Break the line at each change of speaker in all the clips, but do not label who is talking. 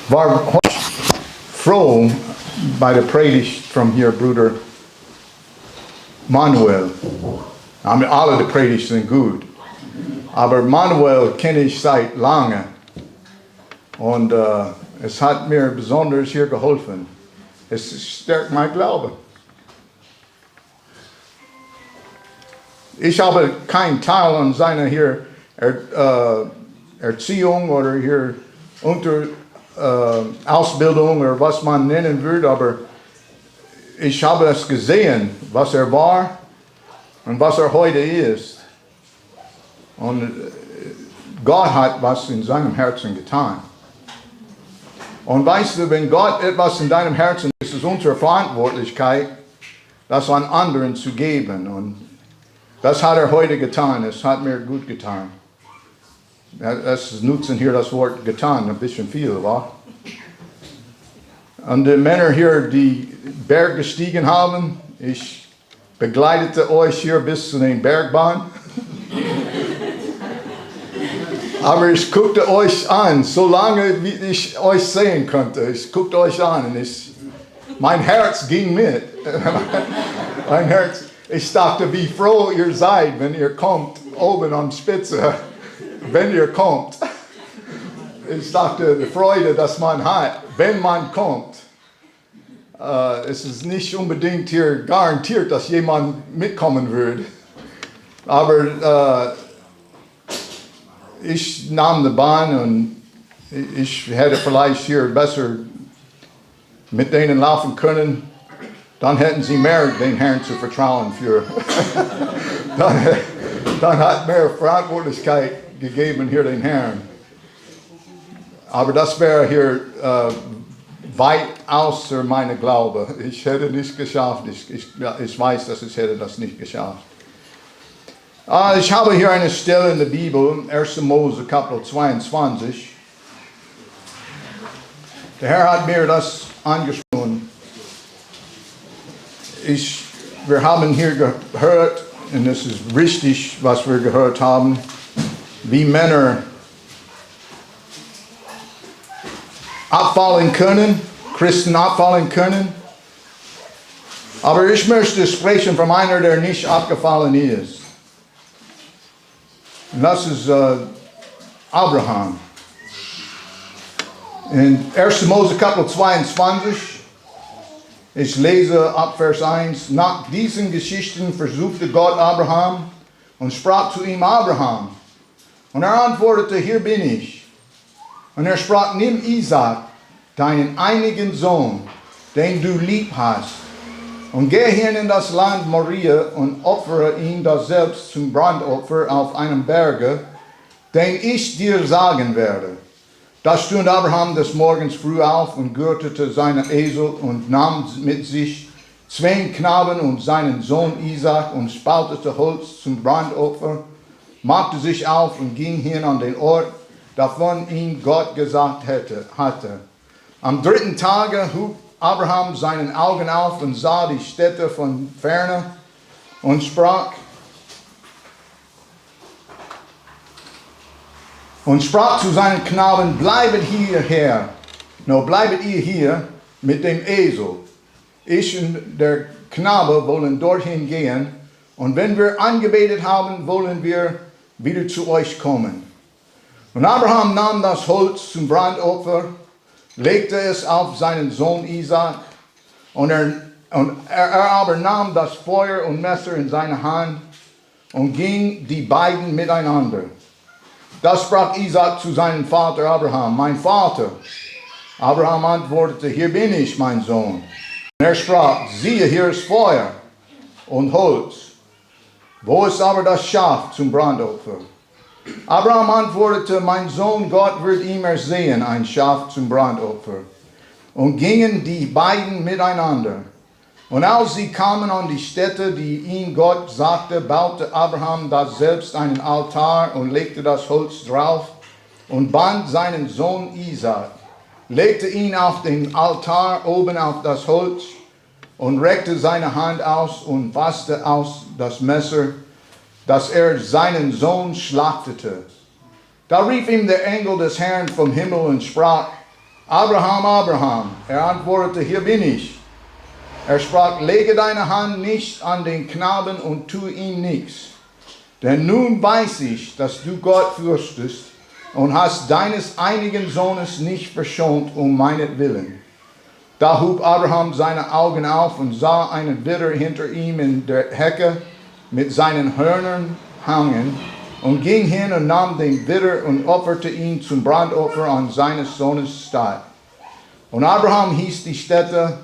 war froh bei der Predigt von hier Bruder Manuel. Alle die Predigten sind gut. Aber Manuel kenne ich seit lange. Und es hat mir besonders hier geholfen. Es stärkt mein Glauben. Ich habe keinen Teil an seiner hier Erziehung oder hier Ausbildung oder was man nennen würde, aber ich habe es gesehen, was war und was heute ist. Und Gott hat was in seinem Herzen getan. Und weißt du, wenn Gott etwas in deinem Herzen ist, ist es unsere Verantwortlichkeit, das an anderen zu geben. Und das hat heute getan. Es hat mir gut getan. Das nutzen hier das Wort getan, ein bisschen viel, wa? Und die Männer hier, die Berg gestiegen haben, ich begleitete euch hier bis zu den Bergbahn. Aber ich guckte euch an, solange wie ich euch sehen konnte. Ich guckte euch an und mein Herz ging mit. Mein Herz, ich dachte, wie froh ihr seid, wenn ihr kommt, oben am Spitze, wenn ihr kommt. Ich dachte, die Freude, dass man hat, wenn man kommt. Es ist nicht unbedingt hier garantiert, dass jemand mitkommen wird. Aber ich nahm die Bahn und ich hätte vielleicht hier besser mit denen laufen können. Dann hätten sie mehr den Herrn zu vertrauen für. dann hat mehr Verantwortlichkeit gegeben hier den Herrn. Aber das wäre hier weit außer meiner Glaube. Ich hätte nicht geschafft. Ich weiß, dass ich hätte das nicht geschafft. Ich habe hier eine Stelle in der Bibel, 1. Mose, Kapitel 22. Der Herr hat mir das angesprochen. Wir haben hier gehört, und es ist richtig, was wir gehört haben, wie Männer abfallen können, Christen abfallen können. Aber ich möchte sprechen von einer, der nicht abgefallen ist. Und das ist Abraham. In 1. Mose Kapitel 22, ich lese ab Vers 1. Nach diesen Geschichten versuchte Gott Abraham und sprach zu ihm: Abraham. Und er antwortete: Hier bin ich. Und er sprach: Nimm Isaak, deinen einzigen Sohn, den du lieb hast, und geh hin in das Land Moria und opfere ihn daselbst zum Brandopfer auf einem Berge, den ich dir sagen werde. Da stund Abraham des Morgens früh auf und gürtete seinen Esel und nahm mit sich 2 Knaben und seinen Sohn Isaak und spaltete Holz zum Brandopfer, machte sich auf und ging hin an den Ort, davon ihm Gott gesagt hatte. Am 3. Tage hub Abraham seinen Augen auf und sah die Städte von ferne und sprach zu seinen Knaben: Bleibet ihr hier mit dem Esel. Ich und der Knabe wollen dorthin gehen, und wenn wir angebetet haben, wollen wir wieder zu euch kommen. Und Abraham nahm das Holz zum Brandopfer, legte es auf seinen Sohn Isaak, und er aber nahm das Feuer und Messer in seine Hand und ging die beiden miteinander. Da sprach Isaak zu seinem Vater Abraham: Mein Vater. Abraham antwortete: Hier bin ich, mein Sohn. Und er sprach: Siehe, hier ist Feuer und Holz. Wo ist aber das Schaf zum Brandopfer? Abraham antwortete: Mein Sohn, Gott wird ihm ersehen, ein Schaf zum Brandopfer. Und gingen die beiden miteinander. Und als sie kamen an die Stätte, die ihm Gott sagte, baute Abraham daselbst einen Altar und legte das Holz drauf und band seinen Sohn Isaak, legte ihn auf den Altar oben auf das Holz und reckte seine Hand aus und fasste aus das Messer, dass er seinen Sohn schlachtete. Da rief ihm der Engel des Herrn vom Himmel und sprach, Abraham, Abraham. Er antwortete, hier bin ich. Er sprach, lege deine Hand nicht an den Knaben und tu ihm nichts. Denn nun weiß ich, dass du Gott fürchtest und hast deines einigen Sohnes nicht verschont um meinetwillen. Da hub Abraham seine Augen auf und sah einen Widder hinter ihm in der Hecke mit seinen Hörnern hangen und ging hin und nahm den Widder und opferte ihn zum Brandopfer an seines Sohnes statt. Und Abraham hieß die Stätte,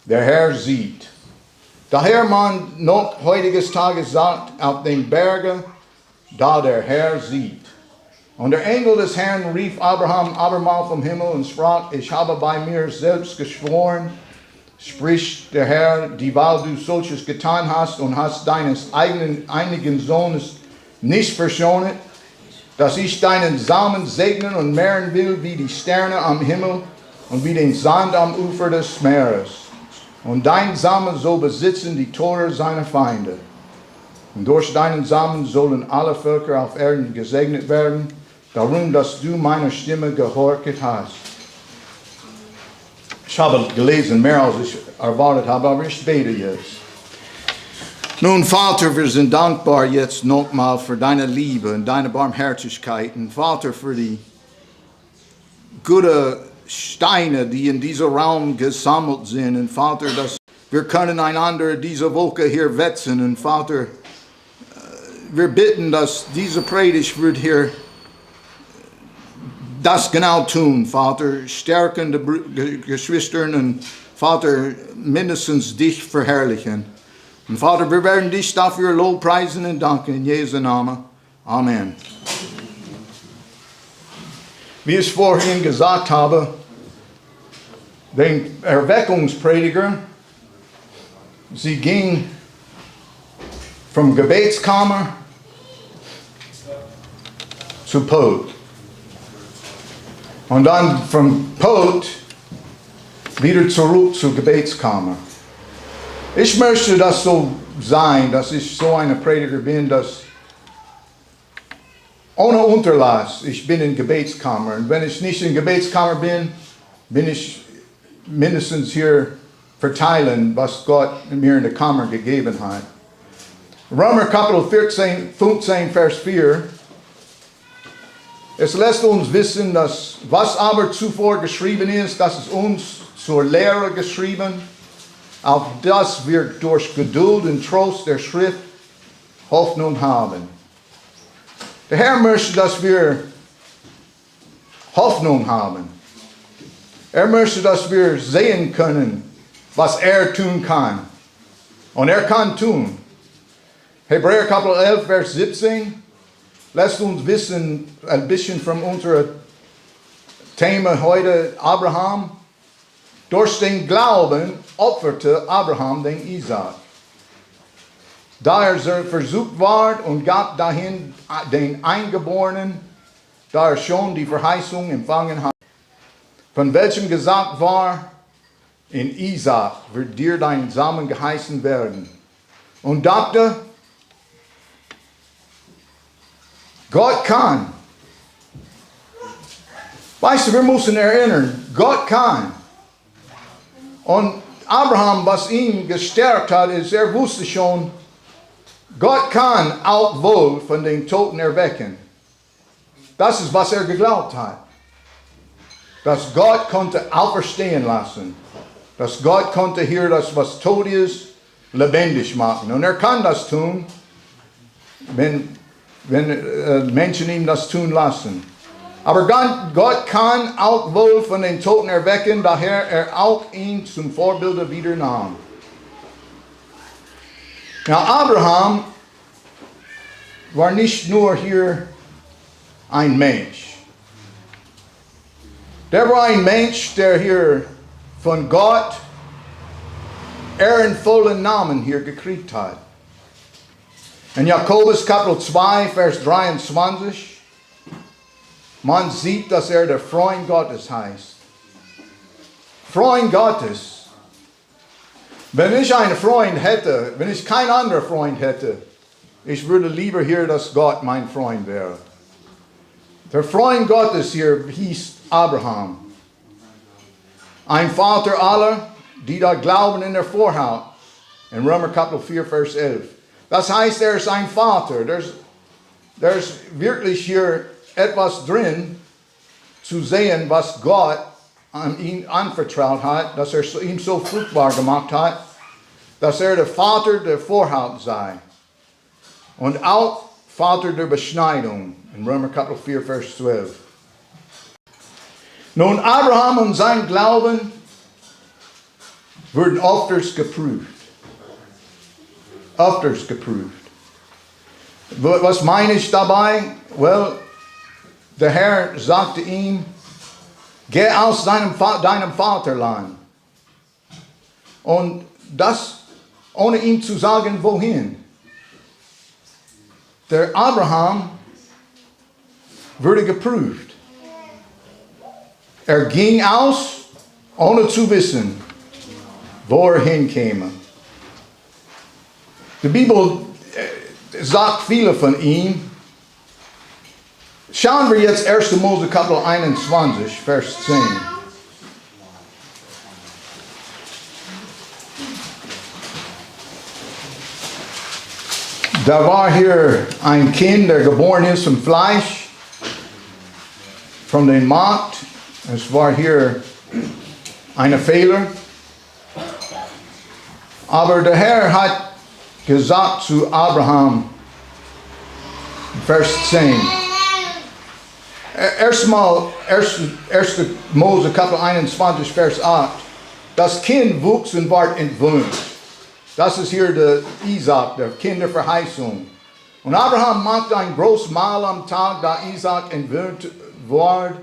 der Herr sieht. Daher man noch heutiges Tages sagt, auf dem Berge, da der Herr sieht. Und der Engel des Herrn rief Abraham abermal vom Himmel und sprach, ich habe bei mir selbst geschworen, spricht der Herr, dieweil du solches getan hast und hast deines einigen Sohnes nicht verschont, dass ich deinen Samen segnen und mehren will wie die Sterne am Himmel und wie den Sand am Ufer des Meeres. Und dein Samen soll besitzen die Tore seiner Feinde. Und durch deinen Samen sollen alle Völker auf Erden gesegnet werden, darum, dass du meiner Stimme gehorcht hast. Ich habe gelesen, mehr als ich erwartet habe, aber ich bete jetzt. Nun, Vater, wir sind dankbar jetzt nochmal für deine Liebe und deine Barmherzigkeit. Und Vater, für die guten Steine, die in diesem Raum gesammelt sind. Und Vater, dass wir können einander diese Woche hier wetzen. Und Vater, wir bitten, dass diese Predigt wird hier das genau tun, Vater. Stärken die Geschwister und Vater, mindestens dich verherrlichen. Und Vater, wir werden dich dafür lobpreisen und danken in Jesu Namen. Amen. Wie ich vorhin gesagt habe, den Erweckungsprediger, sie ging vom Gebetskammer zu Pot. Und dann vom Pot wieder zurück zur Gebetskammer. Ich möchte das so sein, dass ich so ein Prediger bin, dass ohne Unterlass, ich bin in Gebetskammer. Und wenn ich nicht in Gebetskammer bin, bin ich mindestens hier verteilen, was Gott mir in der Kammer gegeben hat. Römer Kapitel 15, Vers 4. Es lässt uns wissen, dass was aber zuvor geschrieben ist, das ist uns zur Lehre geschrieben, auf das wir durch Geduld und Trost der Schrift Hoffnung haben. Der Herr möchte, dass wir Hoffnung haben. Er möchte, dass wir sehen können, was er tun kann. Und er kann tun. Hebräer Kapitel 11, Vers 17. Lasst uns wissen, ein bisschen von unserem Thema heute, Abraham. Durch den Glauben opferte Abraham den Isaak. Da er versucht war und gab dahin den Eingeborenen, da er schon die Verheißung empfangen hat, von welchem gesagt war, in Isaak wird dir dein Samen geheißen werden. Und dachte, Gott kann. Weißt du, wir müssen erinnern, Gott kann. Und Abraham, was ihn gestärkt hat, ist, er wusste schon, Gott kann auch wohl von den Toten erwecken. Das ist, was er geglaubt hat. Dass Gott konnte auferstehen lassen. Dass Gott konnte hier das, was tot ist, lebendig machen. Und er kann das tun, wenn Menschen ihm das tun lassen. Aber Gott kann auch wohl von den Toten erwecken, daher er auch ihn zum Vorbild wieder nahm. Now, Abraham war nicht nur hier ein Mensch. Der war ein Mensch, der hier von Gott ehrenvollen Namen hier gekriegt hat. In Jakobus Kapitel 2, Vers 23, man sieht, dass er der Freund Gottes heißt. Freund Gottes. Wenn ich einen Freund hätte, wenn ich keinen anderen Freund hätte, ich würde lieber hier, dass Gott mein Freund wäre. Der Freund Gottes hier hieß Abraham. Ein Vater aller, die da glauben in der Vorhaut. In Römer Kapitel 4, Vers 11. Das heißt, er ist ein Vater. There's wirklich hier etwas drin, zu sehen, was Gott an ihn anvertraut hat, dass er ihn so fruchtbar gemacht hat, dass er der Vater der Vorhaut sei. Und auch Vater der Beschneidung. In Römer Kapitel 4, Vers 12. Nun, Abraham und sein Glauben wurden öfters geprüft. Öfters geprüft. Was meine ich dabei? Well, der Herr sagte ihm, geh aus deinem Vaterland. Und das, ohne ihm zu sagen, wohin. Der Abraham wurde geprüft. Er ging aus, ohne zu wissen, wo er hinkäme. Die Bibel sagt viele von ihm. Schauen wir jetzt 1. Mose Kapitel 21, Vers 10. Da war hier ein Kind, der geboren ist im Fleisch, von der Magd. Es war hier ein Fehler. Aber der Herr hat gesagt zu Abraham, Vers 10. Erstmal, 1. Mose Kapitel 21, Vers 8. Das Kind wuchs und ward entwöhnt. Das ist hier der Isaac, der Kinderverheißung. Und Abraham machte ein großes Mahl am Tag, da Isaac entwöhnt ward.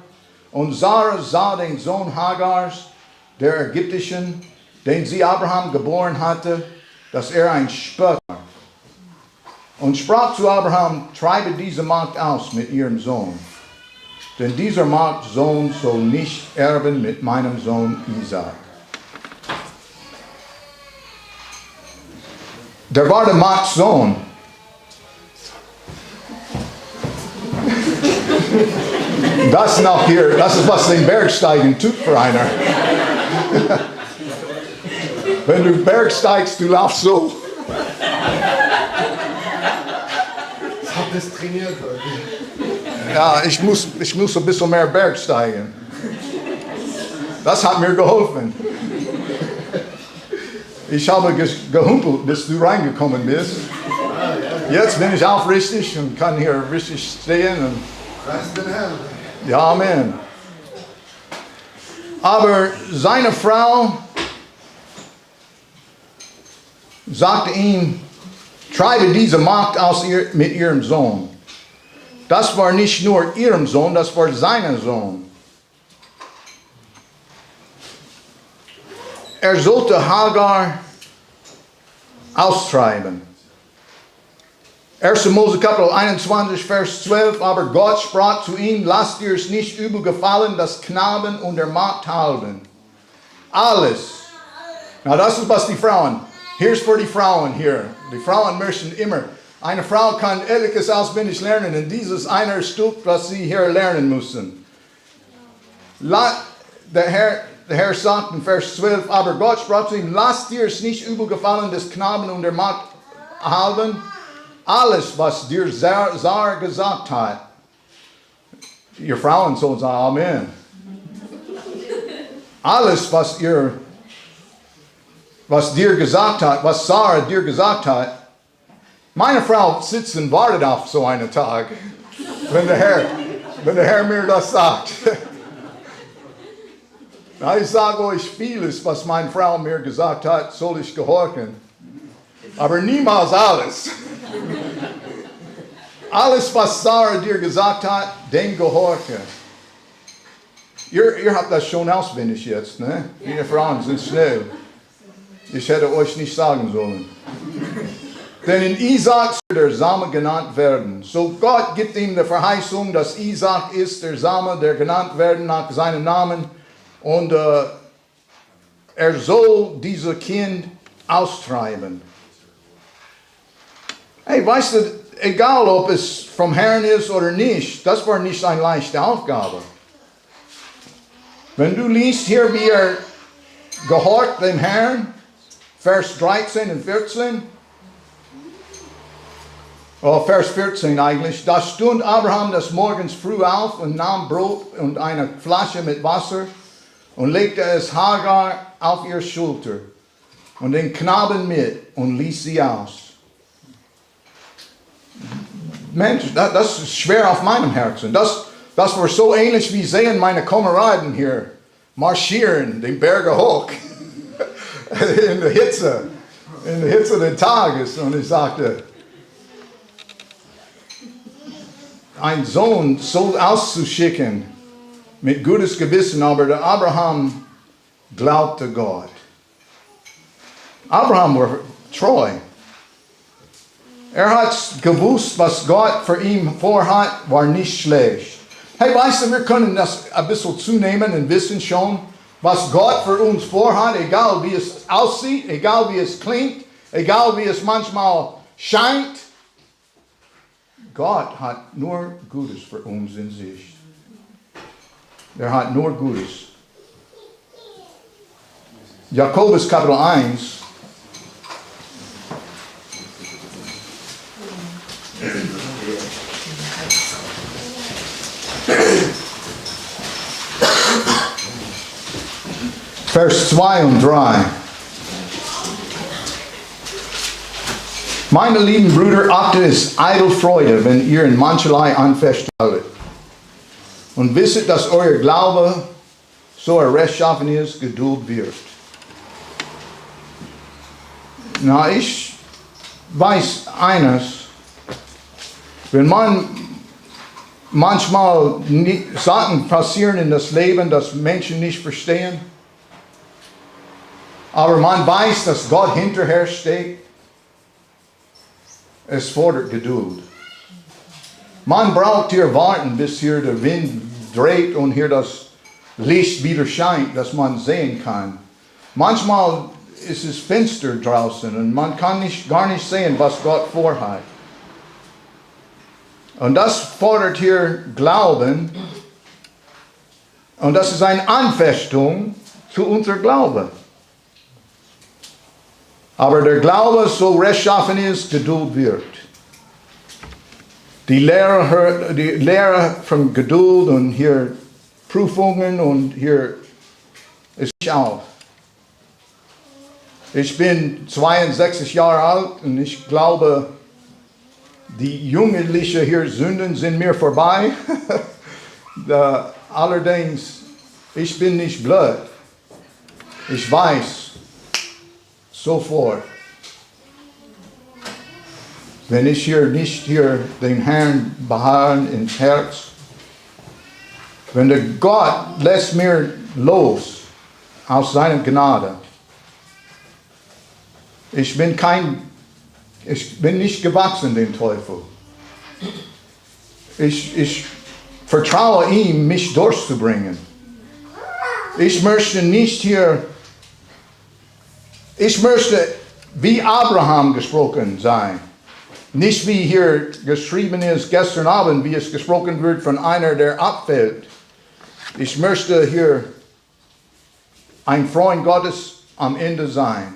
Und Sarah sah den Sohn Hagars, der Ägyptischen, den sie Abraham geboren hatte, dass er ein Spött war. Und sprach zu Abraham, treibe diese Magd aus mit ihrem Sohn. Denn dieser Magd Sohn soll nicht erben mit meinem Sohn Isaac. Der war der Magds Sohn. Das noch hier, das ist was den Bergsteigen tut für einer. Wenn du Berg steigst, du laufst so.
Ich habe das trainiert heute.
Ja, ich muss ein bisschen mehr Berg steigen. Das hat mir geholfen. Ich habe gehumpelt, bis du reingekommen bist. Jetzt bin ich aufrichtig und kann hier richtig stehen. Und
Preis den Herrn.
ja, Amen. Aber seine Frau sagte ihm, treibe diese Magd aus mit ihrem Sohn. Das war nicht nur ihrem Sohn, das war sein Sohn. Er sollte Hagar austreiben. 1. Mose Kapitel 21, Vers 12. Aber Gott sprach zu ihm, lass dir es nicht übel gefallen, das Knaben und der Magd halten. Alles. Na, das ist was die Frauen. Hier ist für die Frauen hier. Die Frauen möchten immer. Eine Frau kann etliches auswendig lernen und dieses eine Stück, was sie hier lernen müssen. Der Herr sagt in Vers 12, aber Gott sprach zu ihm, lass dir es nicht übel gefallen, des Knaben und der Magd halten. Alles, was dir Sarah gesagt hat. Ihr Frauen sollen sagen, Amen. Alles, was dir gesagt hat, was Sarah dir gesagt hat. Meine Frau sitzt und wartet auf so einen Tag, wenn der Herr mir das sagt. Na, ich sage euch vieles, was meine Frau mir gesagt hat, soll ich gehorchen. Aber niemals alles. Alles, was Sarah dir gesagt hat, dem gehorche. Ihr habt das schon auswendig jetzt, ne? Die Frauen sind schnell. Ich hätte euch nicht sagen sollen. Denn in Isaac soll der Same genannt werden. So Gott gibt ihm die Verheißung, dass Isaac ist der Same, der genannt werden nach seinem Namen. Und er soll dieses Kind austreiben. Hey, weißt du, egal ob es vom Herrn ist oder nicht, das war nicht eine leichte Aufgabe. Wenn du liest hier, wie gehorcht dem Herrn, Vers 13 und 14, Vers 14 eigentlich, da stund Abraham des Morgens früh auf und nahm Brot und eine Flasche mit Wasser und legte es Hagar auf ihre Schulter und den Knaben mit und ließ sie aus. Mensch, das ist schwer auf meinem Herzen. Das war so ähnlich wie sehen meine Kameraden hier marschieren, den Berge hoch, in der Hitze des Tages. Und ich sagte, einen Sohn so auszuschicken, mit gutes Gewissen, aber der Abraham glaubte Gott. Abraham war treu. Hat gewusst, was Gott für ihn vorhat, war nicht schlecht. Hey, weißt du, wir können das ein bisschen zunehmen und wissen schon, was Gott für uns vorhat, egal wie es aussieht, egal wie es klingt, egal wie es manchmal scheint. Gott hat nur Gutes für uns in sich. Er hat nur Gutes. Jakobus Kapitel 1. Vers 2 und 3. Meine lieben Brüder, achtet es eitel Freude, wenn ihr in mancherlei Anfechtung haltet. Und wisset, dass euer Glaube, so rechtschaffen ist, Geduld wirkt. Na, ich weiß eines, wenn man manchmal Sachen passieren in das Leben, dass Menschen nicht verstehen, aber man weiß, dass Gott hinterher steht, es fordert Geduld. Man braucht hier warten, bis hier der Wind dreht und hier das Licht wieder scheint, dass man sehen kann. Manchmal ist es finster draußen und man kann gar nicht sehen, was Gott vorhat. Und das fordert hier Glauben. Und das ist eine Anfechtung zu unserem Glauben. Aber der Glaube, so rechtschaffen ist, Geduld wirkt. Die Lehre von Geduld und hier Prüfungen und hier ist nicht auf. Ich bin 62 Jahre alt und ich glaube, die jugendlichen hier Sünden sind mir vorbei. Allerdings, ich bin nicht blöd. Ich weiß sofort, wenn ich nicht den Herrn beharren ins Herz, wenn der Gott lässt mir los aus seiner Gnade. Ich bin nicht gewachsen dem Teufel. Ich vertraue ihm, mich durchzubringen. Ich möchte wie Abraham gesprochen sein. Nicht wie hier geschrieben ist gestern Abend, wie es gesprochen wird von einer, der abfällt. Ich möchte hier ein Freund Gottes am Ende sein.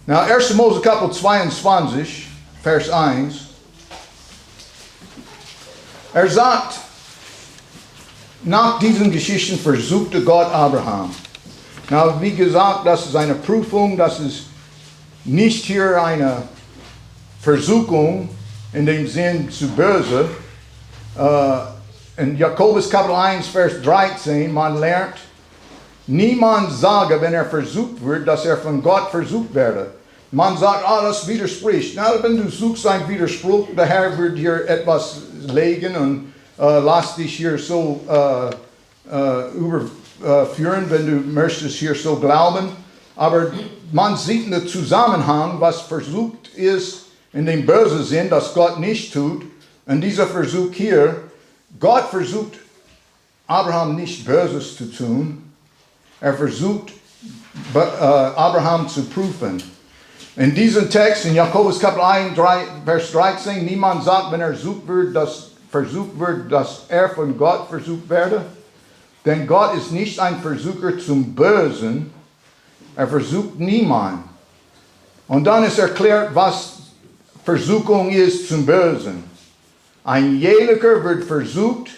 Na, 1. Mose Kapitel 22, Vers 1. Sagt, nach diesen Geschichten versuchte Gott Abraham. Na, wie gesagt, das ist eine Prüfung, das ist nicht hier eine Versuchung in dem Sinn zu böse. In Jakobus Kapitel 1, Vers 13, man lernt, niemand sage, wenn versucht wird, dass von Gott versucht werde. Man sagt, das widerspricht. Na, wenn du suchst einen Widerspruch, der Herr wird dir etwas legen und lass dich hier so überführen, wenn du möchtest hier so glauben. Aber man sieht den Zusammenhang, was versucht ist in dem bösen Sinn, dass Gott nicht tut. Und dieser Versuch hier, Gott versucht Abraham nicht Böses zu tun. Er versucht Abraham zu prüfen. In diesem Text, in Jakobus Kapitel 1, Vers 13, niemand sagt, wenn versucht wird, dass von Gott versucht werde. Denn Gott ist nicht ein Versucher zum Bösen. Er versucht niemand. Und dann ist erklärt, was Versuchung ist zum Bösen. Ein Jeliger wird versucht,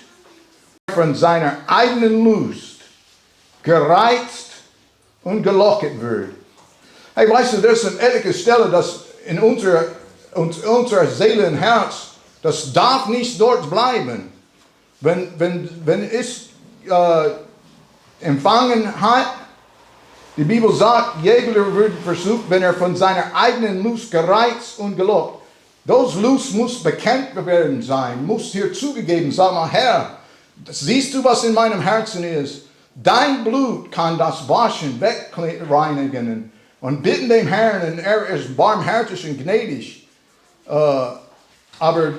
von seiner eigenen Lust gereizt und gelockt wird. Hey, weißt du, das ist eine ehrliche Stelle, dass in unserer Seele und Herz, das darf nicht dort bleiben. Wenn es empfangen hat, die Bibel sagt, jeder wird versucht, wenn von seiner eigenen Lust gereizt und gelockt. Das Lust muss bekannt werden sein, muss hier zugegeben. Sag mal, Herr, siehst du, was in meinem Herzen ist? Dein Blut kann das waschen, wegreinigen und bitten dem Herrn, und er ist barmherzig und gnädig. Aber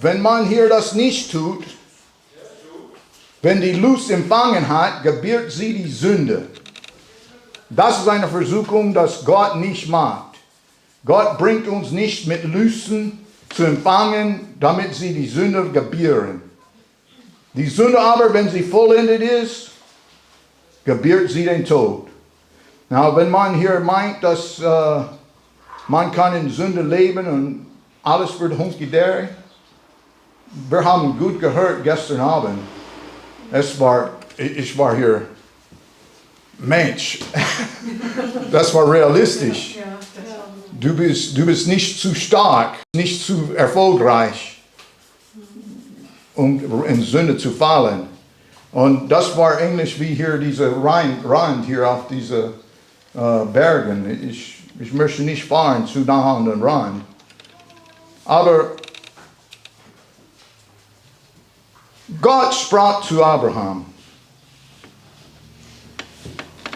wenn man hier das nicht tut, wenn die Lust empfangen hat, gebiert sie die Sünde. Das ist eine Versuchung, das Gott nicht macht. Gott bringt uns nicht mit Lüsten zu empfangen, damit sie die Sünde gebieren. Die Sünde aber, wenn sie vollendet ist, gebiert sie den Tod. Na, wenn man hier meint, dass man kann in Sünde leben und alles wird hunky-dory, wir haben gut gehört gestern Abend. Ich war hier, Mensch, das war realistisch. Du bist nicht zu stark, nicht zu erfolgreich, um in Sünde zu fallen. Und das war ähnlich wie hier dieser Rand hier auf diese Bergen. Ich möchte nicht fahren zu nah an den Rand. Aber Gott sprach zu Abraham.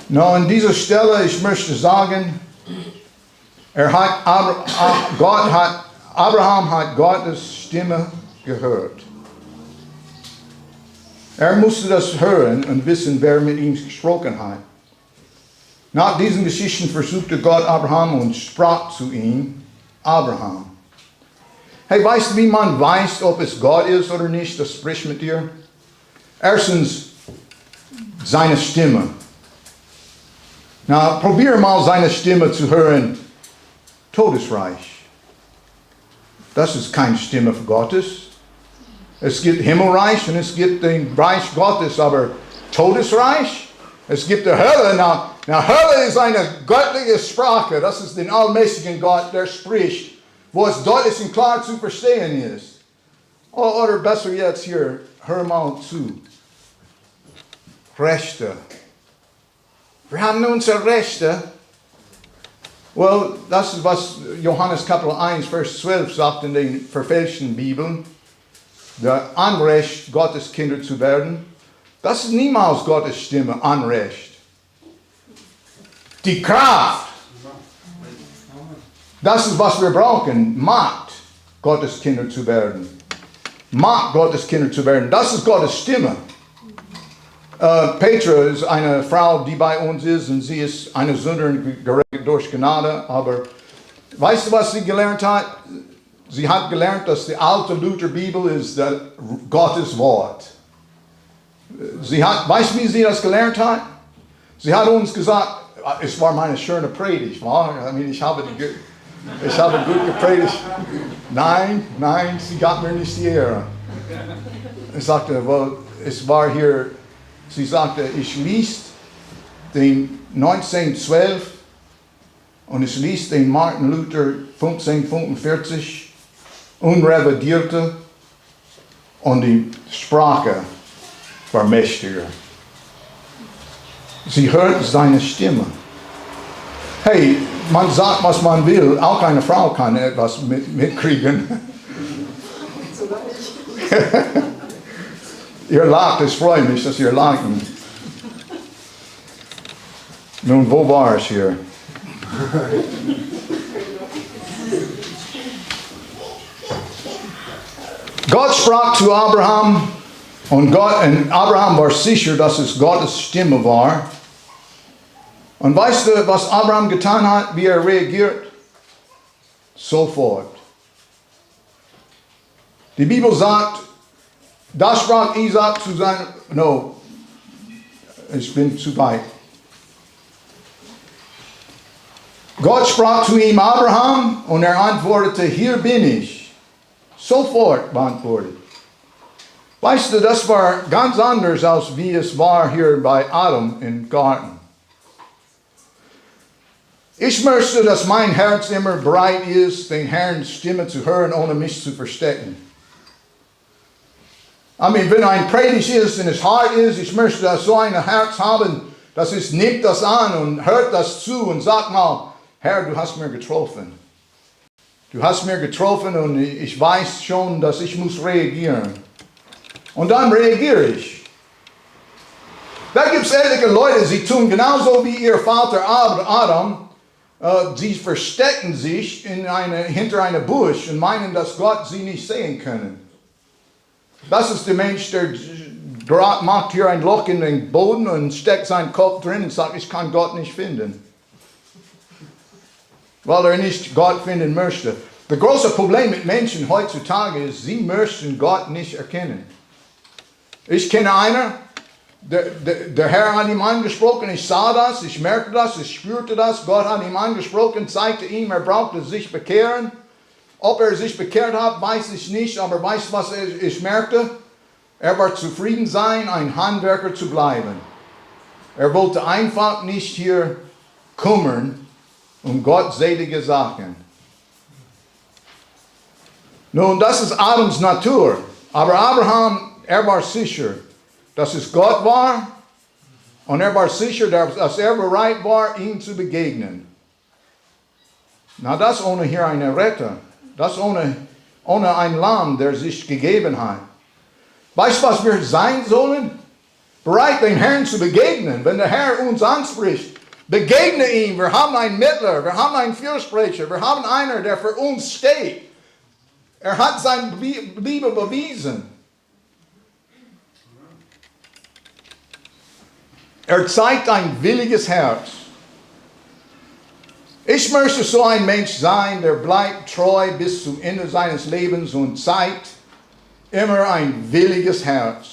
Now, an dieser Stelle, ich möchte sagen, Abraham hat Gottes Stimme gehört. Er musste das hören und wissen, wer mit ihm gesprochen hat. Nach diesen Geschichten versuchte Gott Abraham und sprach zu ihm, Abraham. Hey, weißt du, wie man weiß, ob es Gott ist oder nicht, das spricht mit dir? Erstens, seine Stimme. Na, probier mal seine Stimme zu hören. Todesreich. Das ist keine Stimme für Gottes. Es gibt Himmelreich und es gibt den Reich Gottes, aber Todesreich? Es gibt die Hölle. Na, Hölle ist eine göttliche Sprache. Das ist den allmächtigen Gott, der spricht, wo es deutlich und klar zu verstehen ist. Oder besser jetzt hier, hör mal zu. Rechte. Wir haben unsere Rechte. Well, das ist, was Johannes Kapitel 1, Vers 12 sagt in den verfälschten Bibeln. Der Anrecht, Gottes Kinder zu werden. Das ist niemals Gottes Stimme, Anrecht. Die Kraft. Das ist, was wir brauchen. Macht, Gottes Kinder zu werden. Macht, Gottes Kinder zu werden. Das ist Gottes Stimme. Petra ist eine Frau, die bei uns ist, und sie ist eine Sünderin gerettet durch Gnade. Aber weißt du, was sie gelernt hat? Sie hat gelernt, dass die alte Lutherbibel ist Gottes Wort. Weißt du, wie sie das gelernt hat? Sie hat uns gesagt, es war meine schöne Predigt, war? Ich habe gut gepredigt. Nein, sie gab mir nicht die Ehre. Ich sagte, well, es war hier, sie sagte, ich lies den 1912 und ich lies den Martin Luther 1545, unrevidierte, und die Sprache war mächtiger. Sie hört seine Stimme. Hey, man sagt, was man will, auch eine Frau kann etwas mitkriegen. Ihr lacht, es freut mich, dass ihr lacht. Nun, wo war ich hier? Gott sprach zu Abraham und Abraham war sicher, dass es Gottes Stimme war. Und weißt du, was Abraham getan hat, wie er reagiert? sofort. Die Bibel sagt, da sprach Isaac zu seinem, no, ich bin zu weit. Gott sprach zu ihm, Abraham, und er antwortete, hier bin ich. Sofort beantwortet. Weißt du, das war ganz anders, als wie es war hier bei Adam im Garten. Ich möchte, dass mein Herz immer bereit ist, den Herrn Stimme zu hören, ohne mich zu verstecken. Wenn ein Predigt ist und es hart ist, ich möchte, dass so ein Herz haben, dass es nimmt das an und hört das zu und sagt mal, Herr, du hast mir getroffen. Du hast mir getroffen und ich weiß schon, dass ich muss reagieren. Und dann reagiere ich. Da gibt es etliche Leute, sie tun genauso wie ihr Vater Adam. Sie verstecken sich hinter einem Busch und meinen, dass Gott sie nicht sehen können. Das ist der Mensch, der macht hier ein Loch in den Boden und steckt seinen Kopf drin und sagt, ich kann Gott nicht finden. Weil er nicht Gott finden möchte. Das große Problem mit Menschen heutzutage ist, sie möchten Gott nicht erkennen. Ich kenne einen, der Herr hat ihm angesprochen, ich sah das, ich merkte das, ich spürte das, Gott hat ihm angesprochen, zeigte ihm, er brauchte sich bekehren. Ob er sich bekehrt hat, weiß ich nicht, aber weißt du, was ich merkte? Er war zufrieden sein, ein Handwerker zu bleiben. Er wollte einfach nicht hier kümmern um gottselige Sachen. Nun, das ist Adams Natur. Aber Abraham, er war sicher, dass es Gott war. Und er war sicher, dass er bereit war, ihm zu begegnen. Na, das ohne hier einen Retter. Das ohne einen Lamm, der sich gegeben hat. Weißt du, was wir sein sollen? Bereit, dem Herrn zu begegnen. Wenn der Herr uns anspricht, begegne ihm. Wir haben einen Mittler, wir haben einen Fürsprecher, wir haben einen, der für uns steht. Er hat seine Liebe bewiesen. Er zeigt ein williges Herz. Ich möchte so ein Mensch sein, der bleibt treu bis zum Ende seines Lebens und zeigt immer ein williges Herz.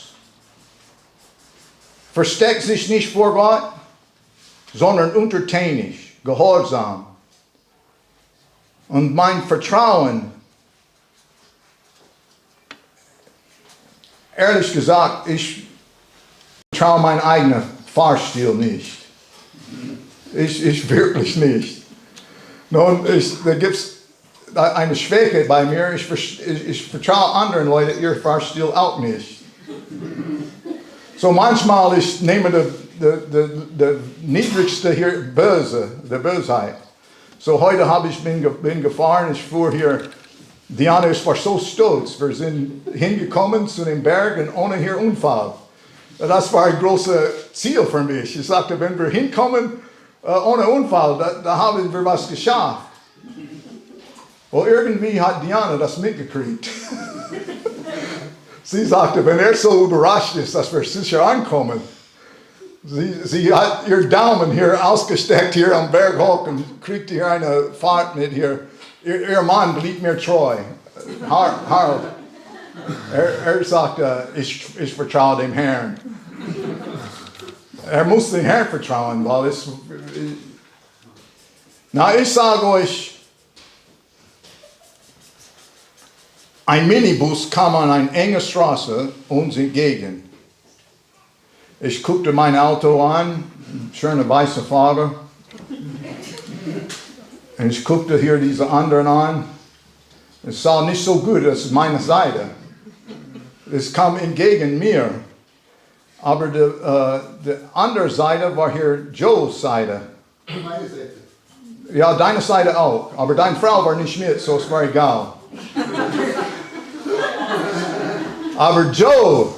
Versteckt sich nicht vor Gott, sondern untertänig, gehorsam. Und mein Vertrauen, ehrlich gesagt, ich vertraue meinen eigenen Fahrstil nicht. Ich wirklich nicht. Nun, da gibt es eine Schwäche bei mir. Ich vertraue anderen Leuten ihr Fahrstil auch nicht. So manchmal ich nehme der niedrigste hier der Bösheit. So heute bin gefahren, ich fuhr hier, Diana war so stolz. Wir sind hingekommen zu den Bergen ohne hier Unfall. Das war ein großes Ziel für mich. Ich sagte, wenn wir hinkommen ohne Unfall, da haben wir was geschafft. Well, irgendwie hat Diana das mitgekriegt. Sie sagte, wenn er so überrascht ist, dass wir sicher ankommen. Sie hat ihren Daumen hier ausgesteckt, hier am Berg hoch und kriegt hier eine Fahrt mit hier. Ihr Mann blieb mir treu. Harold. Er sagte, ich vertraue dem Herrn. Er muss den Herrn vertrauen, weil ich sage euch, ein Minibus kam an eine enge Straße uns entgegen. Ich guckte mein Auto an, schöne weiße Farbe. Und ich guckte hier diese anderen an. Es sah nicht so gut, das ist meine Seite. Es kam entgegen mir. Aber die andere Seite war hier Joes Seite.
Meine Seite.
Ja, deine Seite auch. Aber deine Frau war nicht mit, so es war egal. Aber Joe,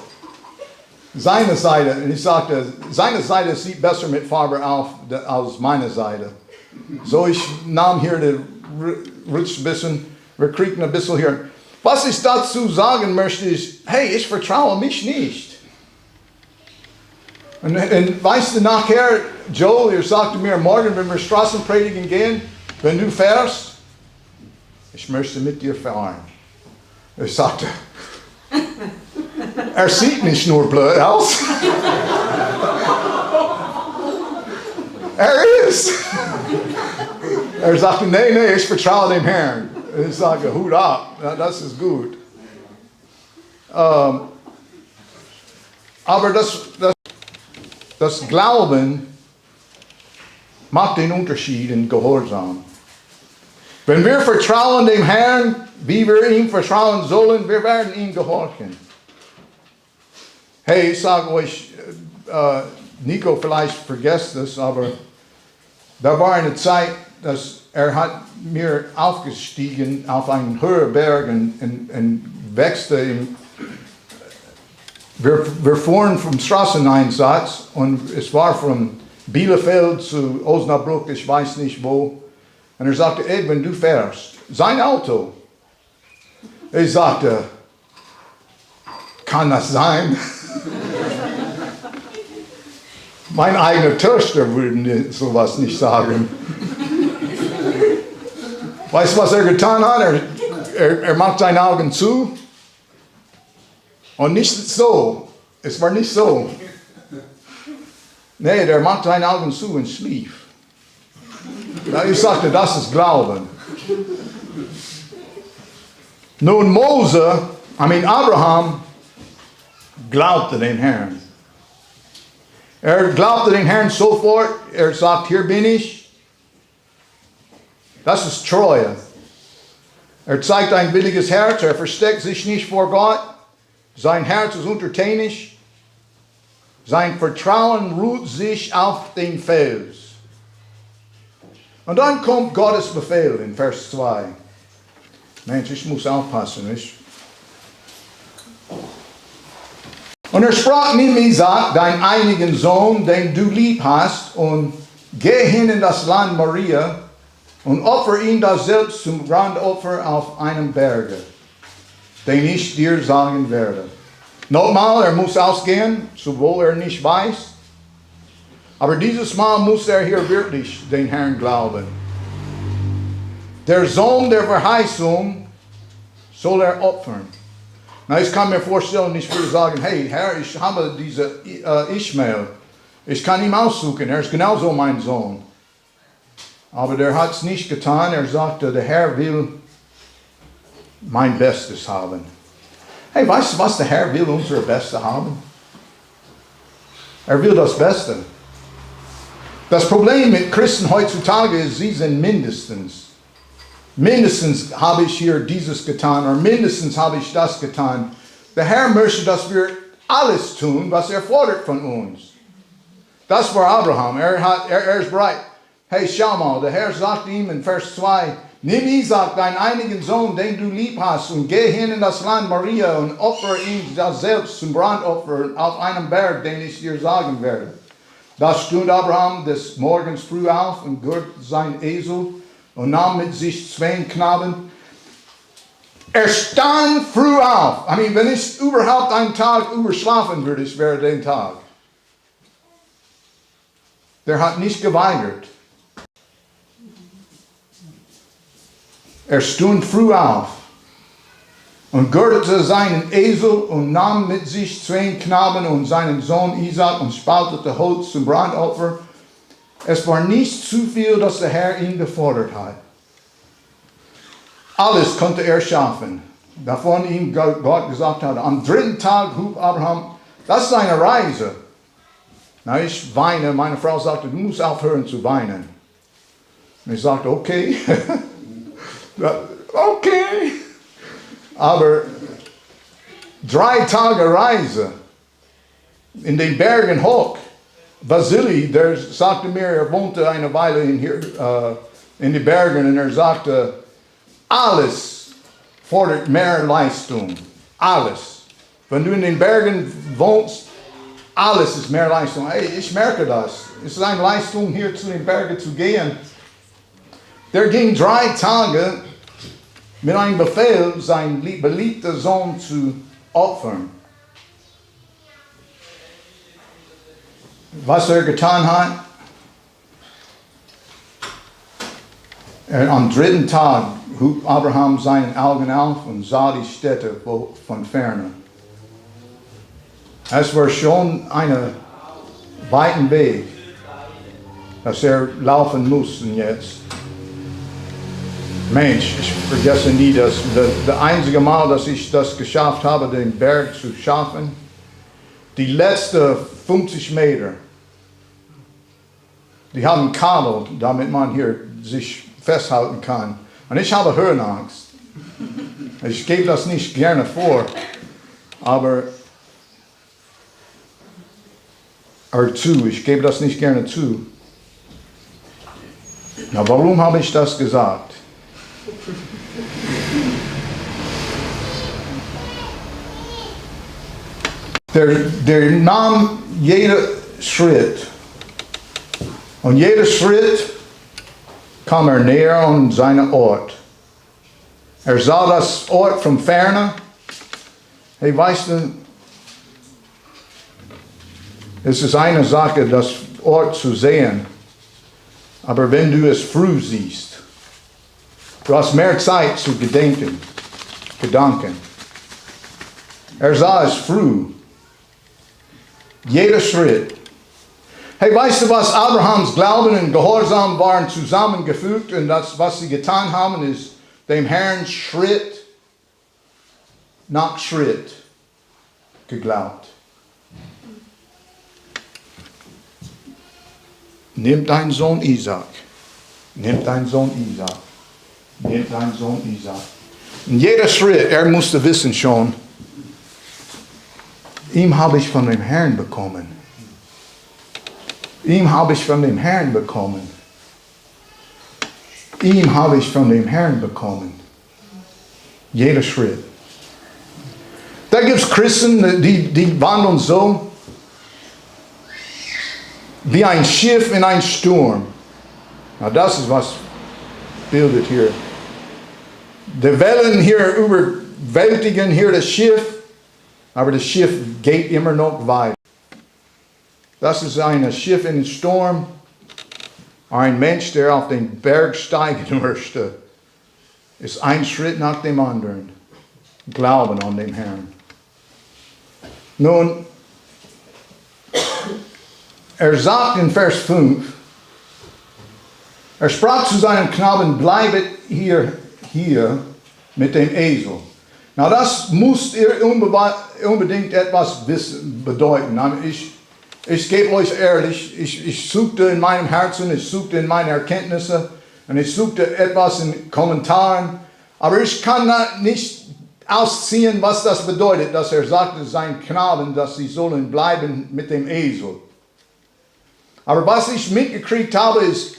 seine Seite, und ich sagte, seine Seite sieht besser mit Farbe auf als meine Seite. So ich nahm hier rutscht ein bisschen, wir kriegen ein bisschen hier. Was ich dazu sagen möchte ist, hey, ich vertraue mich nicht. Und weißt du, nachher, Joel, ihr sagte mir, morgen, wenn wir Straßenpredigen gehen, wenn du fährst, ich möchte mit dir fahren. Ich sagte, sieht nicht nur blöd aus. Ist. Sagte, nee, ich vertraue dem Herrn. Ich sage, Hut ab, das ist gut. Aber das Glauben macht den Unterschied in Gehorsam. Wenn wir vertrauen dem Herrn, wie wir ihm vertrauen sollen, wir werden ihm gehorchen. Hey, ich sage euch, Nico vielleicht vergesst es, aber da war eine Zeit, dass hat mir aufgestiegen auf einen höheren Berg und wächste. Wir fuhren vom Straßeneinsatz und es war von Bielefeld zu Osnabrück, ich weiß nicht wo. Und sagte, Edwin, du fährst. Sein Auto. Ich sagte, kann das sein? Mein eigener Töchter würden sowas nicht sagen. Weißt du, was getan hat? Er macht seine Augen zu. Und nicht so. Es war nicht so. Nee, der macht seine Augen zu und schlief. Ich sagte, das ist Glauben. Nun Abraham glaubte dem Herrn. Glaubte dem Herrn sofort. Sagt, hier bin ich. Das ist Treue. Zeigt ein williges Herz. Versteckt sich nicht vor Gott. Sein Herz ist untertänig. Sein Vertrauen ruht sich auf den Fels. Und dann kommt Gottes Befehl in Vers 2. Mensch, ich muss aufpassen, nicht? Und sprach ihm Isaac, dein einigen Sohn, den du lieb hast, und geh hin in das Land Moria und opfer ihn da selbst zum Brandopfer auf einem Berge, den ich dir sagen werde. Nochmal, muss ausgehen, sowohl nicht weiß. Aber dieses Mal muss hier wirklich den Herrn glauben. Der Sohn der Verheißung soll opfern. Na, ich kann mir vorstellen, ich würde sagen, hey Herr, ich habe diese Ishmael. Ich kann ihn aussuchen, ist genauso mein Sohn. Aber der hat es nicht getan. Sagte, der Herr will mein Bestes haben. Hey, weißt du, was der Herr will, unser Bestes haben? Will das Beste. Das Problem mit Christen heutzutage ist, sie sind mindestens habe ich hier dieses getan, oder mindestens habe ich das getan. Der Herr möchte, dass wir alles tun, was fordert von uns. Das war Abraham. Er ist bereit. Hey, schau mal, der Herr sagt ihm in Vers 2, nimm Isaac, deinen einigen Sohn, den du lieb hast, und geh hin in das Land Moria und opfer ihn da selbst zum Brandopfer auf einem Berg, den ich dir sagen werde. Da stund Abraham des Morgens früh auf und gürtete sein Esel und nahm mit sich 2 Knaben. Stand früh auf. Wenn ich überhaupt einen Tag überschlafen würde, es wäre den Tag. Der hat nicht geweigert. Stund früh auf und gürtete seinen Esel und nahm mit sich 2 Knaben und seinen Sohn Isaac und spaltete Holz zum Brandopfer. Es war nicht zu viel, dass der Herr ihn gefordert hat. Alles konnte er schaffen. Davon ihm Gott gesagt hat, am 3. Tag hub Abraham, das ist eine Reise. Na, ich weine, meine Frau sagte, du musst aufhören zu weinen. Und ich sagte, okay. Okay. Aber 3 Tage Reise in den Bergen hoch. Vasili, der sagte mir, wohnte eine Weile in den Bergen und sagte, alles fordert mehr Leistung. Alles. Wenn du in den Bergen wohnst, alles ist mehr Leistung. Hey, ich merke das. Es ist eine Leistung, hier zu den Bergen zu gehen. Der ging 3 Tage mit einem Befehl, seinen beliebten Sohn zu opfern. Was getan hat, am 3. Tag hob Abraham seine Augen auf und sah die Städte von ferne. Es war schon einen weiten Weg, dass laufen musste jetzt. Mensch, ich vergesse nie, dass das einzige Mal, dass ich das geschafft habe, den Berg zu schaffen, die letzten 50 Meter, die haben Kabel, damit man hier sich festhalten kann. Und ich habe Höhenangst. Ich gebe das nicht gerne vor, aber ich gebe das nicht gerne zu. Na, warum habe ich das gesagt? Der nahm jeden Schritt. Und jeder Schritt kam näher an seinen Ort. Sah das Ort von ferne. Hey, weißt du, es ist eine Sache, das Ort zu sehen. Aber wenn du es früh siehst, du hast mehr Zeit zu gedenken. Sah es früh. Jeder Schritt. Hey, weißt du was? Abrahams Glauben und Gehorsam waren zusammengefügt und das, was sie getan haben, ist dem Herrn Schritt nach Schritt geglaubt. Nimm deinen Sohn Isaac. Nimm deinen Sohn Isaac. Nimm deinen Sohn Isaac. Und jeder Schritt, musste wissen schon, ihm habe ich von dem Herrn bekommen. Ihm habe ich von dem Herrn bekommen. Ihm habe ich von dem Herrn bekommen. Jeder Schritt. Da gibt es Christen, die wandeln so wie ein Schiff in einem Sturm. Na, das ist was bildet hier. Die Wellen hier überwältigen hier das Schiff, aber das Schiff geht immer noch weiter. Das ist ein Schiff in den Sturm. Ein Mensch, der auf den Berg steigen möchte, ist ein Schritt nach dem anderen. Glauben an den Herrn. Nun, sagt in Vers 5, sprach zu seinem Knaben, bleibet hier mit dem Esel. Na, das muss ihr unbedingt etwas bedeuten. Ich gebe euch ehrlich, ich suchte in meinem Herzen, ich suchte in meinen Erkenntnissen und ich suchte etwas in Kommentaren, aber ich kann nicht ausziehen, was das bedeutet, dass sagte seinen Knaben, dass sie sollen bleiben mit dem Esel. Aber was ich mitgekriegt habe, ist,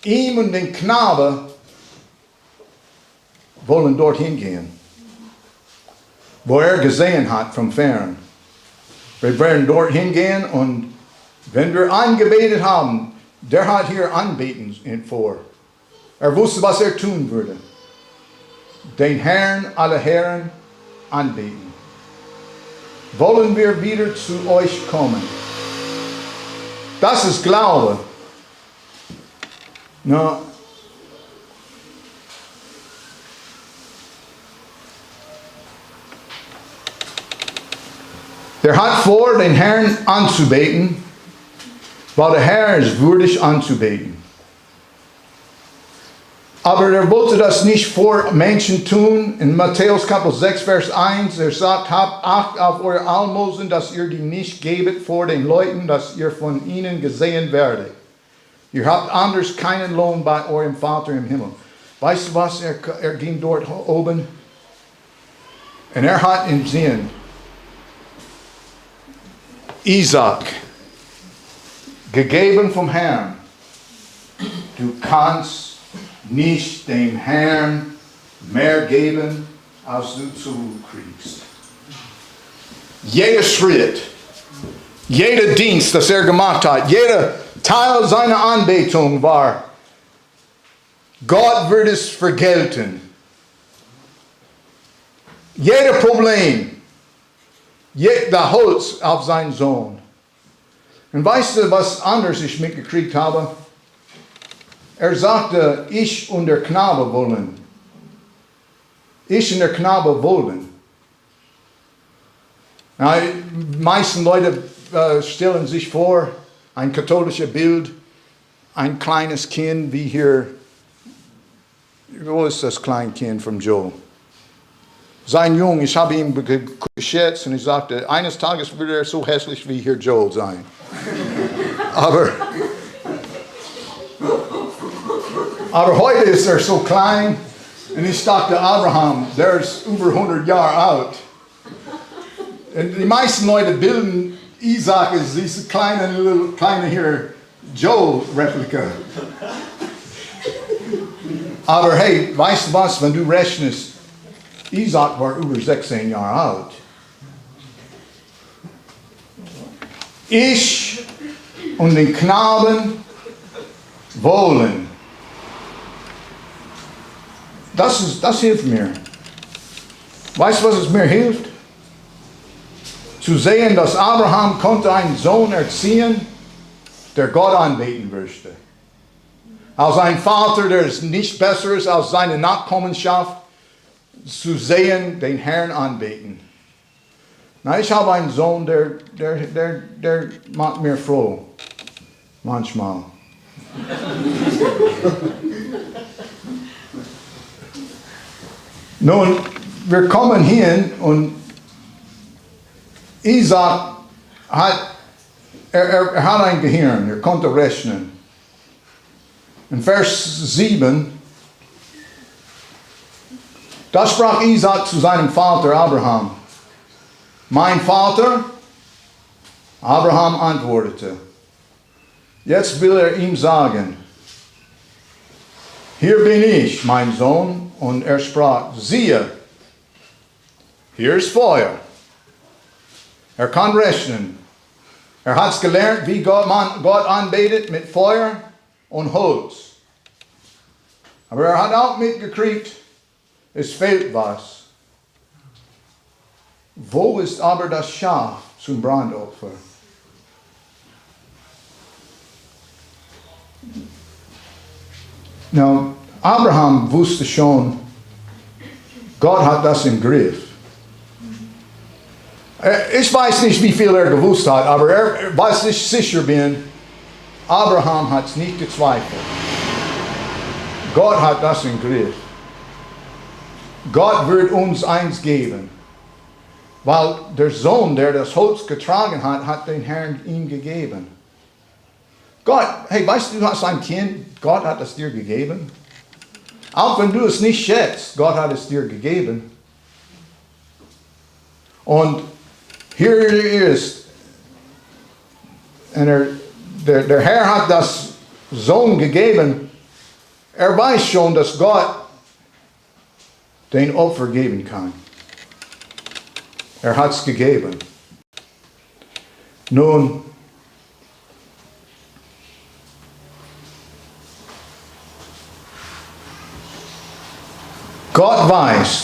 ihm und den Knaben wollen dorthin gehen, wo gesehen hat von fern. Wir werden dorthin gehen und wenn wir angebetet haben, der hat hier Anbeten vor. Wusste, was tun würde. Den Herrn aller Herren anbeten. Wollen wir wieder zu euch kommen? Das ist Glaube. Na, der hat vor, den Herrn anzubeten, weil der Herr ist würdig anzubeten. Aber er wollte das nicht vor Menschen tun. In Matthäus Kapitel 6, Vers 1, sagt, habt Acht auf eure Almosen, dass ihr die nicht gebet vor den Leuten, dass ihr von ihnen gesehen werdet. Ihr habt anders keinen Lohn bei eurem Vater im Himmel. Weißt du was? Er ging dort oben und hat im Sinn, Isaac, gegeben vom Herrn. Du kannst nicht dem Herrn mehr geben, als du zurückkriegst. Jeder Schritt, jeder Dienst, das gemacht hat, jeder Teil seiner Anbetung war, Gott wird es vergelten. Jeder Problem, der Holz auf seinen Sohn. Und weißt du, was anderes ich mitgekriegt habe? Sagte, ich und der Knabe wollen Ich und der Knabe wollen. Na, die meisten Leute stellen sich vor, ein katholisches Bild, ein kleines Kind wie hier. Wo ist das kleine Kind von Joe? Sein Jung, ich habe ihn geschätzt und ich sagte, eines Tages würde er so hässlich wie hier Joel sein. Aber heute ist er so klein und ich dachte, Abraham, der ist über 100 Jahre alt. Und die meisten Leute bilden Isaac als diese kleine hier Joel-Replika. Aber hey, weißt du was, wenn du rechnest, Isaac war über 16 Jahre alt. Ich und den Knaben wollen. Das hilft mir. Weißt du, was es mir hilft? Zu sehen, dass Abraham konnte einen Sohn erziehen, der Gott anbeten möchte. Als ein Vater, der es nicht besser ist als seine Nachkommenschaft, zu sehen, den Herrn anbeten. Na, ich habe einen Sohn, der macht mir froh. Manchmal. Nun, wir kommen hin und Isaac hat ein Gehirn, er konnte rechnen. In Vers 7, da sprach Isaac zu seinem Vater Abraham. Mein Vater? Abraham antwortete. Jetzt will er ihm sagen, hier bin ich, mein Sohn. Und er sprach, siehe, hier ist Feuer. Er kann rechnen. Er hat es gelernt, wie Gott anbetet mit Feuer und Holz. Aber er hat auch mitgekriegt, es fehlt was. Wo ist aber das Schaf zum Brandopfer? Now, Abraham wusste schon, Gott hat das im Griff. Ich weiß nicht, wie viel er gewusst hat, aber was ich sicher bin, Abraham hat es nicht gezweifelt. Gott hat das im Griff. Gott wird uns eins geben. Weil der Sohn, der das Holz getragen hat, hat den Herrn ihm gegeben. Gott, hey, weißt du, du hast ein Kind, Gott hat es dir gegeben. Auch wenn du es nicht schätzt, Gott hat es dir gegeben. Und hier ist, und der Herr hat das Sohn gegeben. Er weiß schon, dass Gott den Opfer geben kann. Er hat es gegeben. Nun, Gott weiß,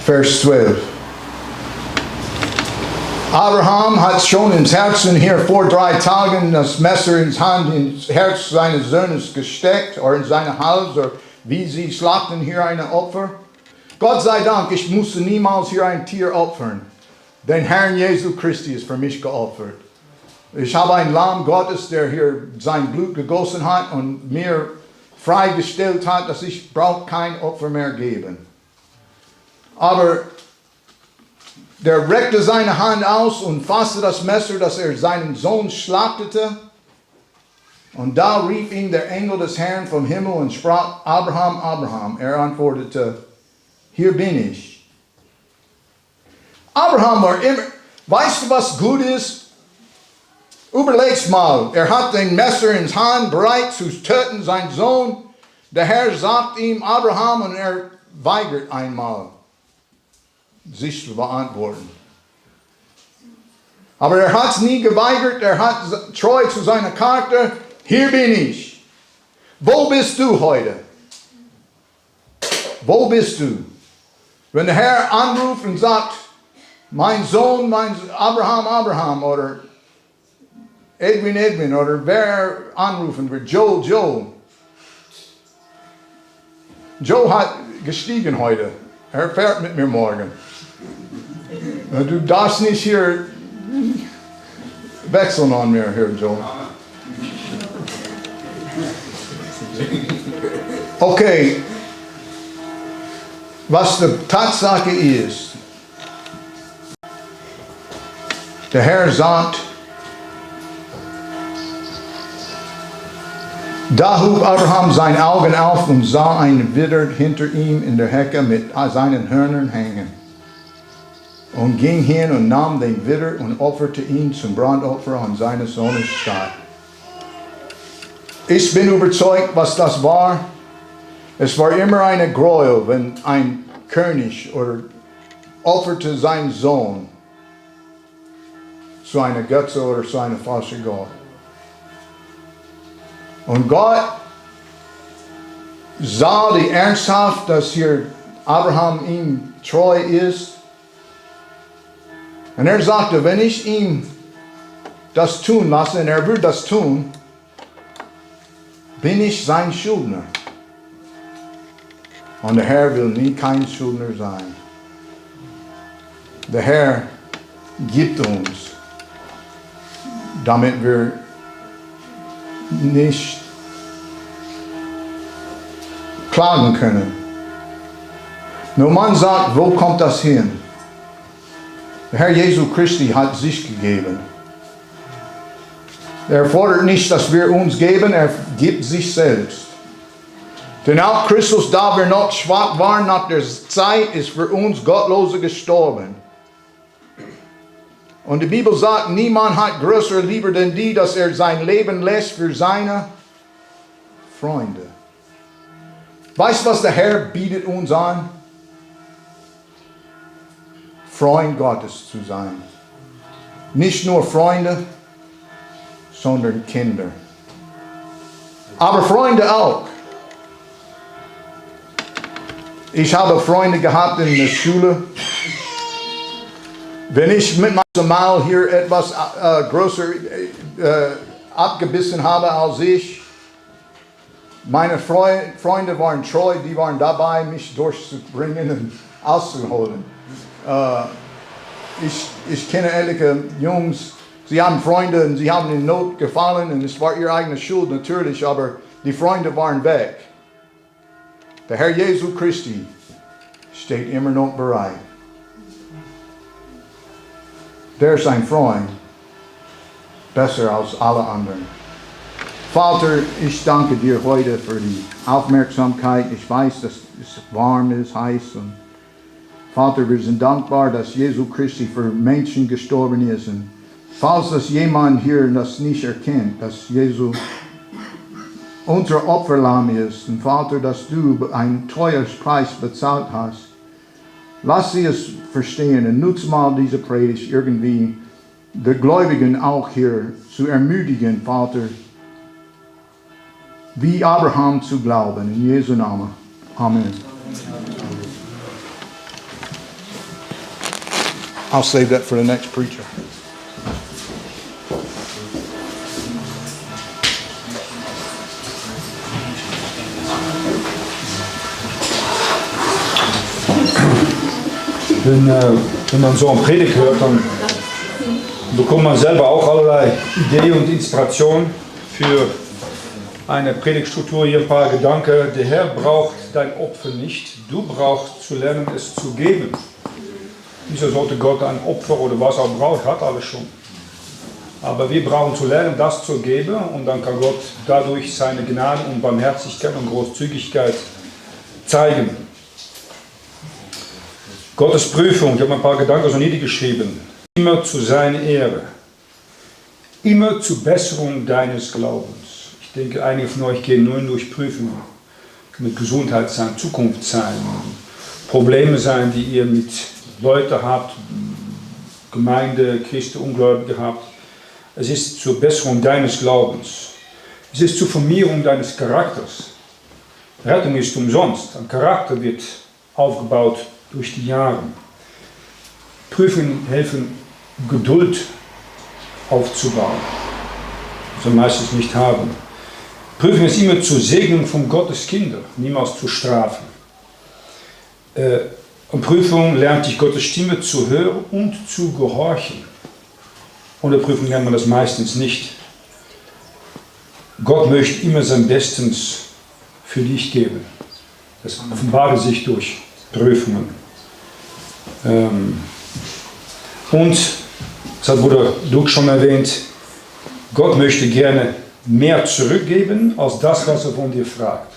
Vers 12. Abraham hat schon ins Herzen hier vor 3 Tagen das Messer ins Herz seines Sohnes gesteckt oder in seinen Hals, oder wie sie schlachten hier ein Opfer. Gott sei Dank, ich musste niemals hier ein Tier opfern. Den Herrn Jesus Christus ist für mich geopfert. Ich habe ein Lamm Gottes, der hier sein Blut gegossen hat und mir freigestellt hat, dass ich brauche kein Opfer mehr geben. Aber der reckte seine Hand aus und fasste das Messer, das er seinen Sohn schlachtete. Und da rief ihn der Engel des Herrn vom Himmel und sprach, Abraham, Abraham. Er antwortete, hier bin ich. Abraham war immer, weißt du, was gut ist? Überleg's mal, er hat den Messer in Hand, bereit zu töten, sein Sohn. Der Herr sagt ihm, Abraham, und er weigert einmal, sich zu beantworten. Aber er hat es nie geweigert, er hat treu zu seiner Charakter. Hier bin ich. Wo bist du heute? Wo bist du? Wenn der Herr anruft und sagt, mein Sohn, mein Abraham, Abraham, oder Edwin, Edwin, oder wer anrufen wird, Joel, Joel. Joe hat gestiegen heute. Er fährt mit mir morgen. Du darfst nicht hier wechseln an mir, hier, Joe. Okay, was die Tatsache ist, der Herr sagt, da hob Abraham seine Augen auf und sah einen Widder hinter ihm in der Hecke mit seinen Hörnern hängen. Und ging hin und nahm den Widder und opferte ihn zum Brandopfer an seines Sohnes statt. Ich bin überzeugt, was das war. Es war immer eine Gräuel, wenn ein König oder opferte seinen Sohn zu einer Götze oder zu einer falschen Gott. Und Gott sah die ernsthaft, dass hier Abraham ihm treu ist. Und er sagte, wenn ich ihm das tun lasse, und er wird das tun, bin ich sein Schuldner. Und der Herr will nie kein Schuldner sein. Der Herr gibt uns, damit wir nicht klagen können. Nur man sagt, wo kommt das hin? Der Herr Jesus Christus hat sich gegeben. Er fordert nicht, dass wir uns geben, er gibt sich selbst. Denn auch Christus, da wir noch schwach waren nach der Zeit, ist für uns Gottlose gestorben. Und die Bibel sagt, niemand hat größere Liebe denn die, dass er sein Leben lässt für seine Freunde. Weißt du, was der Herr bietet uns an? Freund Gottes zu sein. Nicht nur Freunde, sondern Kinder. Aber Freunde auch. Ich habe Freunde gehabt in der Schule. Wenn ich mit meinem Mal hier etwas größer abgebissen habe als ich, meine Freunde waren treu, die waren dabei, mich durchzubringen und auszuholen. Ich kenne einige Jungs, sie haben Freunde und sie haben in Not gefallen und es war ihre eigene Schuld natürlich, aber die Freunde waren weg. Der Herr Jesus Christus steht immer noch bereit. Der ist ein Freund, besser als alle anderen. Vater, ich danke dir heute für die Aufmerksamkeit. Ich weiß, dass es warm ist, heiß. Und Vater, wir sind dankbar, dass Jesus Christus für Menschen gestorben ist. Und falls das jemand hier das nicht erkennt, dass Jesus unser Opferlamm ist, und Vater, dass du einen teuren Preis bezahlt hast, lass sie es verstehen und nutze mal diese Predigt irgendwie, die Gläubigen auch hier zu ermutigen, Vater, wie Abraham zu glauben. In Jesu Namen. Amen. I'll save that for the next preacher.
Wenn man so eine Predigt hört, dann bekommt man selber auch allerlei Ideen und Inspiration für eine Predigtstruktur. Hier ein paar Gedanken. Der Herr braucht dein Opfer nicht. Du brauchst zu lernen, es zu geben. Wieso sollte Gott ein Opfer oder was auch braucht, hat alles schon. Aber wir brauchen zu lernen, das zu geben, und dann kann Gott dadurch seine Gnade und Barmherzigkeit und Großzügigkeit zeigen. Gottes Prüfung, ich habe ein paar Gedanken so niedergeschrieben. Immer zu seiner Ehre. Immer zur Besserung deines Glaubens. Ich denke, einige von euch gehen nur durch Prüfungen. Mit Gesundheit sein, Zukunft sein, Probleme sein, die ihr mit Leuten habt, Gemeinde, Christen, Ungläubige habt. Es ist zur Besserung deines Glaubens. Es ist zur Formierung deines Charakters. Rettung ist umsonst. Ein Charakter wird aufgebaut durch die Jahre. Prüfungen helfen, Geduld aufzubauen, was wir meistens nicht haben. Prüfung ist immer zur Segnung von Gottes Kindern, niemals zur Strafe. Und Prüfung lernt dich Gottes Stimme zu hören und zu gehorchen. Ohne Prüfung lernt man das meistens nicht. Gott möchte immer sein Bestes für dich geben. Das offenbart sich durch Prüfungen. Und, das hat Bruder Luke schon erwähnt, Gott möchte gerne mehr zurückgeben als das, was er von dir fragt.